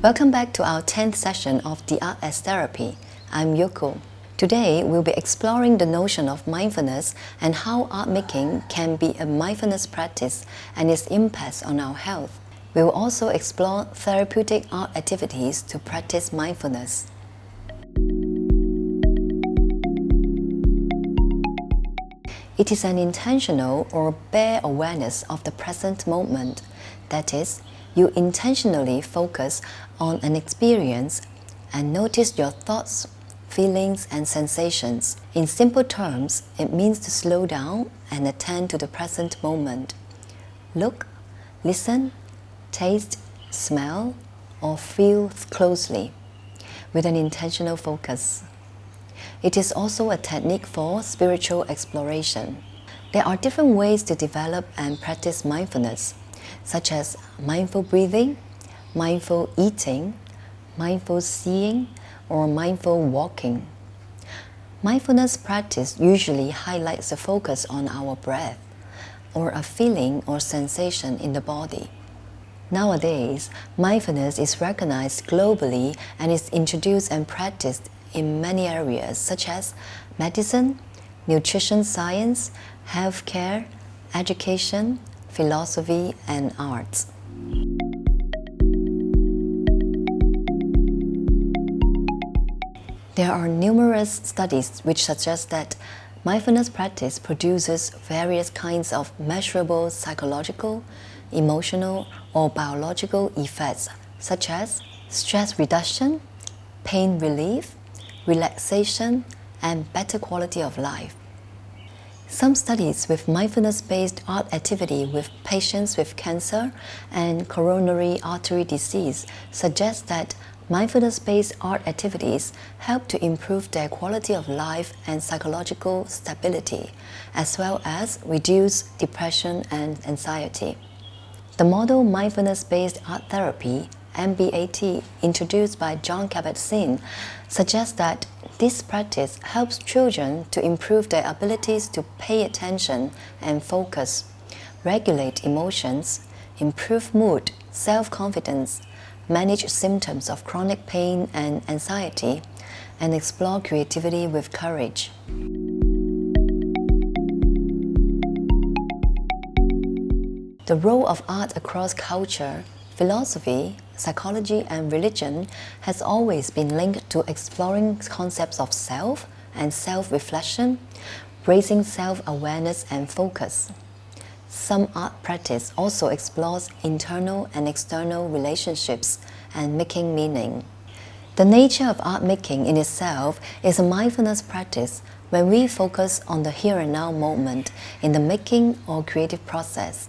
Welcome back to our 10th session of the Art as Therapy. I'm Yoko. Today, we'll be exploring the notion of mindfulness and how art making can be a mindfulness practice and its impacts on our health. We will also explore therapeutic art activities to practice mindfulness. It is an intentional or bare awareness of the present moment. That is, you intentionally focus on an experience and notice your thoughts, feelings, and sensations. In simple terms, it means to slow down and attend to the present moment. Look, listen, taste, smell, or feel closely with an intentional focus. It is also a technique for spiritual exploration. There are different ways to develop and practice mindfulness, such as mindful breathing, mindful eating, mindful seeing, or mindful walking. Mindfulness practice usually highlights the focus on our breath or a feeling or sensation in the body. Nowadays, mindfulness is recognized globally and is introduced and practiced in many areas such as medicine, nutrition science, healthcare, education, philosophy, and arts. There are numerous studies which suggest that mindfulness practice produces various kinds of measurable psychological, emotional, or biological effects such as stress reduction, pain relief, relaxation, and better quality of life. Some studies with mindfulness-based art activity with patients with cancer and coronary artery disease suggest that mindfulness-based art activities help to improve their quality of life and psychological stability, as well as reduce depression and anxiety. The model mindfulness-based art therapy MBAT, introduced by John Kabat-Zinn, suggests that this practice helps children to improve their abilities to pay attention and focus, regulate emotions, improve mood, self-confidence, manage symptoms of chronic pain and anxiety, and explore creativity with courage. The role of art across culture, philosophy, psychology, and religion has always been linked to exploring concepts of self and self-reflection, raising self-awareness and focus. Some art practice also explores internal and external relationships and making meaning. The nature of art making in itself is a mindfulness practice when we focus on the here and now moment in the making or creative process.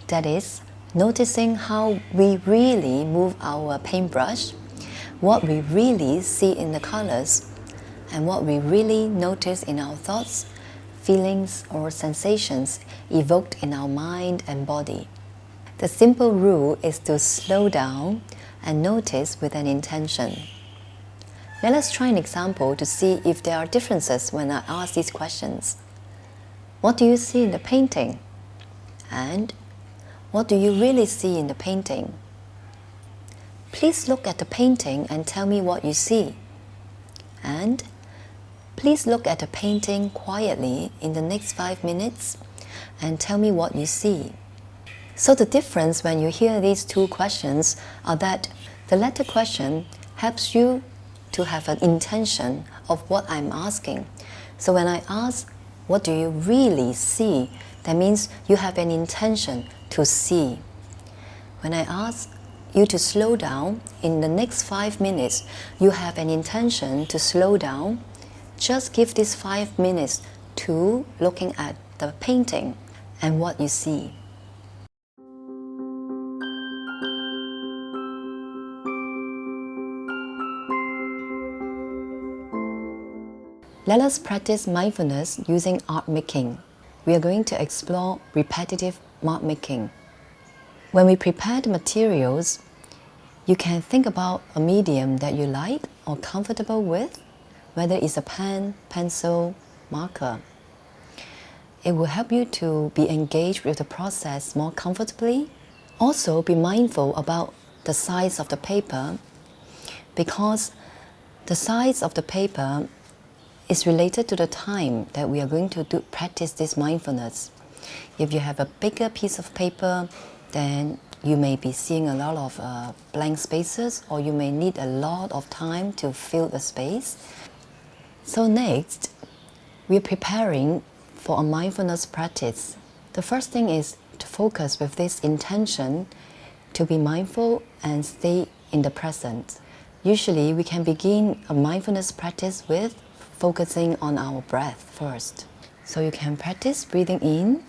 That is, noticing how we really move our paintbrush, what we really see in the colors, and what we really notice in our thoughts, feelings, or sensations evoked in our mind and body. The simple rule is to slow down and notice with an intention. Let us try an example to see if there are differences when I ask these questions. What do you see in the painting? And what do you really see in the painting? Please look at the painting and tell me what you see. And please look at the painting quietly in the next 5 minutes and tell me what you see. So the difference when you hear these two questions are that the latter question helps you to have an intention of what I'm asking. So when I ask, what do you really see? That means you have an intention to see. When I ask you to slow down in the next 5 minutes, you have an intention to slow down. Just give this 5 minutes to looking at the painting and what you see. Let us practice mindfulness using art making. We are going to explore repetitive art making. When we prepare the materials, you can think about a medium that you like or comfortable with, whether it's a pen, pencil, marker. It will help you to be engaged with the process more comfortably. Also, be mindful about the size of the paper because the size of the paper is related to the time that we are going to practice this mindfulness. If you have a bigger piece of paper, then you may be seeing a lot of blank spaces, or you may need a lot of time to fill the space. So next, we're preparing for a mindfulness practice. The first thing is to focus with this intention to be mindful and stay in the present. Usually, we can begin a mindfulness practice with focusing on our breath first. So you can practice breathing in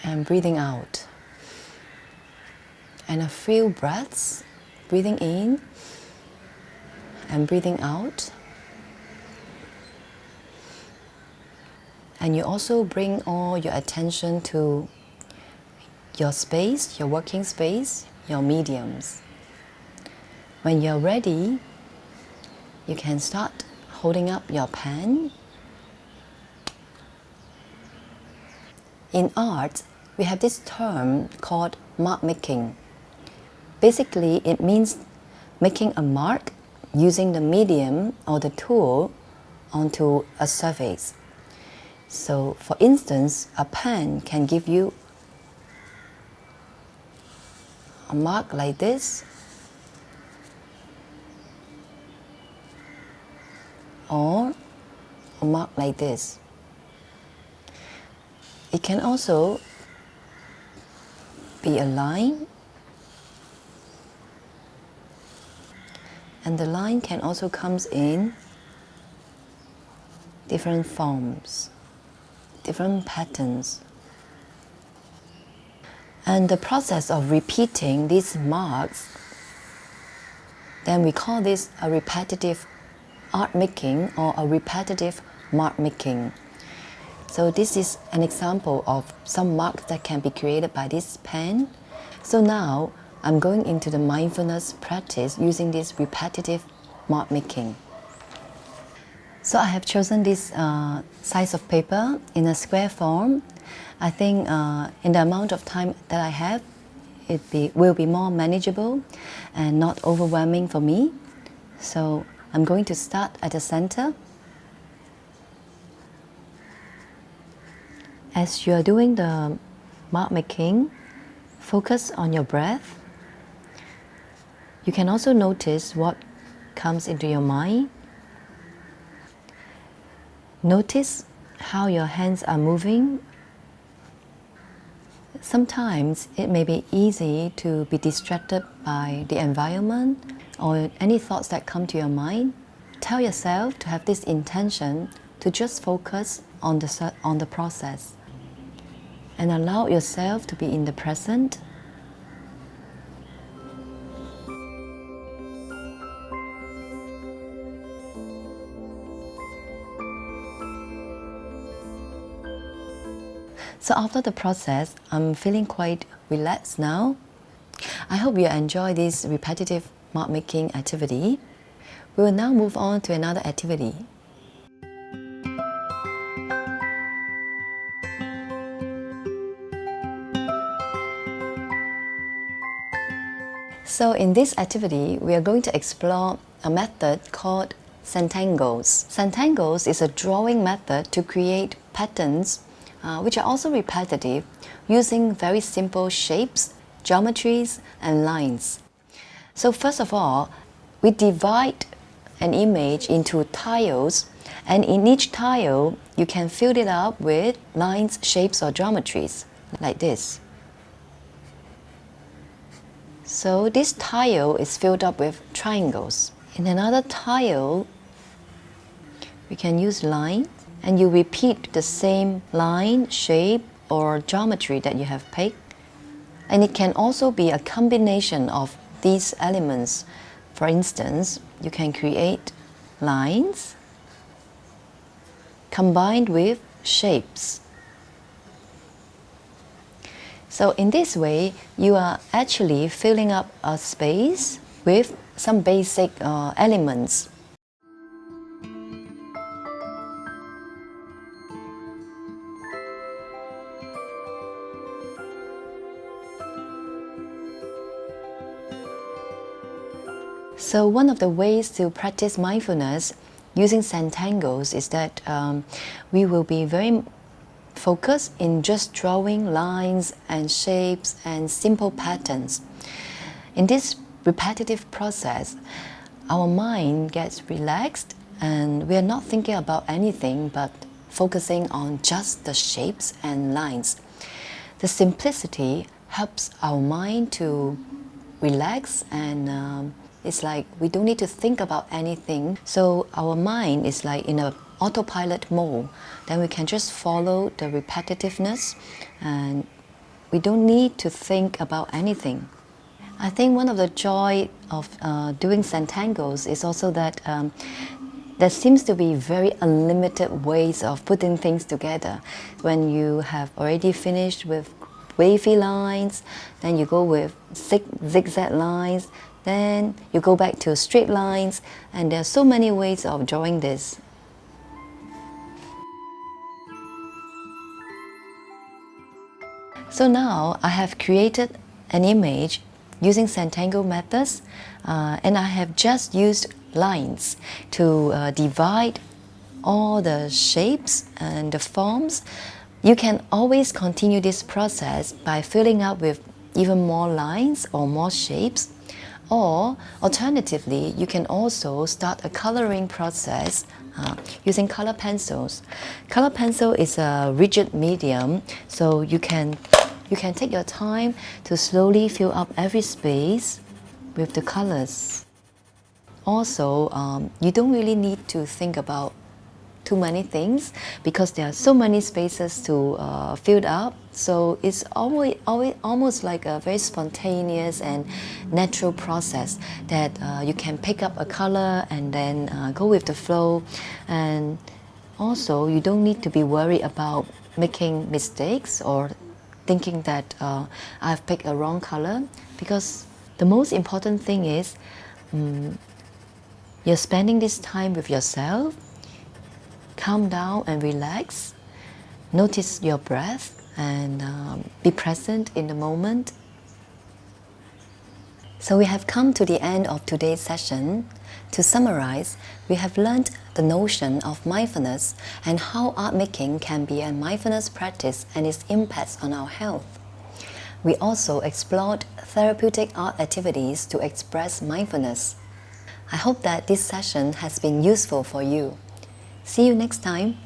and breathing out. And a few breaths, breathing in and breathing out. And you also bring all your attention to your space, your working space, your mediums. When you're ready, you can start holding up your pen. In art, we have this term called mark making. Basically, it means making a mark using the medium or the tool onto a surface. So, for instance, a pen can give you a mark like this, or a mark like this. It can also be a line, and the line can also come in different forms, different patterns. And the process of repeating these marks, then we call this a repetitive art making or a repetitive mark making. So this is an example of some marks that can be created by this pen. So now I'm going into the mindfulness practice using this repetitive mark making. So I have chosen this size of paper in a square form. I think in the amount of time that I have, will be more manageable and not overwhelming for me. So I'm going to start at the center. As you are doing the mark making, focus on your breath. You can also notice what comes into your mind. Notice how your hands are moving. Sometimes it may be easy to be distracted by the environment or any thoughts that come to your mind. Tell yourself to have this intention to just focus on the process and allow yourself to be in the present. So after the process, I'm feeling quite relaxed now. I hope you enjoy this repetitive mark making activity. We will now move on to another activity. So in this activity, we are going to explore a method called centangles. Centangles is a drawing method to create patterns which are also repetitive, using very simple shapes, geometries, and lines. So first of all, we divide an image into tiles, and in each tile, you can fill it up with lines, shapes, or geometries, like this. So this tile is filled up with triangles. In another tile, we can use line, and you repeat the same line, shape, or geometry that you have picked. And it can also be a combination of these elements. For instance, you can create lines combined with shapes. So in this way, you are actually filling up a space with some basic elements. So one of the ways to practice mindfulness using Santangos is that we will be very focused in just drawing lines and shapes and simple patterns. In this repetitive process, our mind gets relaxed and we are not thinking about anything but focusing on just the shapes and lines. The simplicity helps our mind to relax and it's like we don't need to think about anything. So our mind is like in an autopilot mode. Then we can just follow the repetitiveness and we don't need to think about anything. I think one of the joy of doing Santangos is also that there seems to be very unlimited ways of putting things together. When you have already finished with wavy lines, then you go with zigzag lines, then you go back to straight lines, and there are so many ways of drawing this. So now I have created an image using Santango methods and I have just used lines to divide all the shapes and the forms. You can always continue this process by filling up with even more lines or more shapes, or alternatively you can also start a coloring process using color pencils. Color pencil is a rigid medium, so you can take your time to slowly fill up every space with the colors. Also, you don't really need to think about too many things because there are so many spaces to fill up. So it's almost like a very spontaneous and natural process that you can pick up a color and then go with the flow. And also, you don't need to be worried about making mistakes or thinking that I've picked a wrong color, because the most important thing is you're spending this time with yourself. Calm down and relax. Notice your breath and be present in the moment. So we have come to the end of today's session. To summarize, we have learned the notion of mindfulness and how art making can be a mindfulness practice and its impacts on our health. We also explored therapeutic art activities to express mindfulness. I hope that this session has been useful for you. See you next time.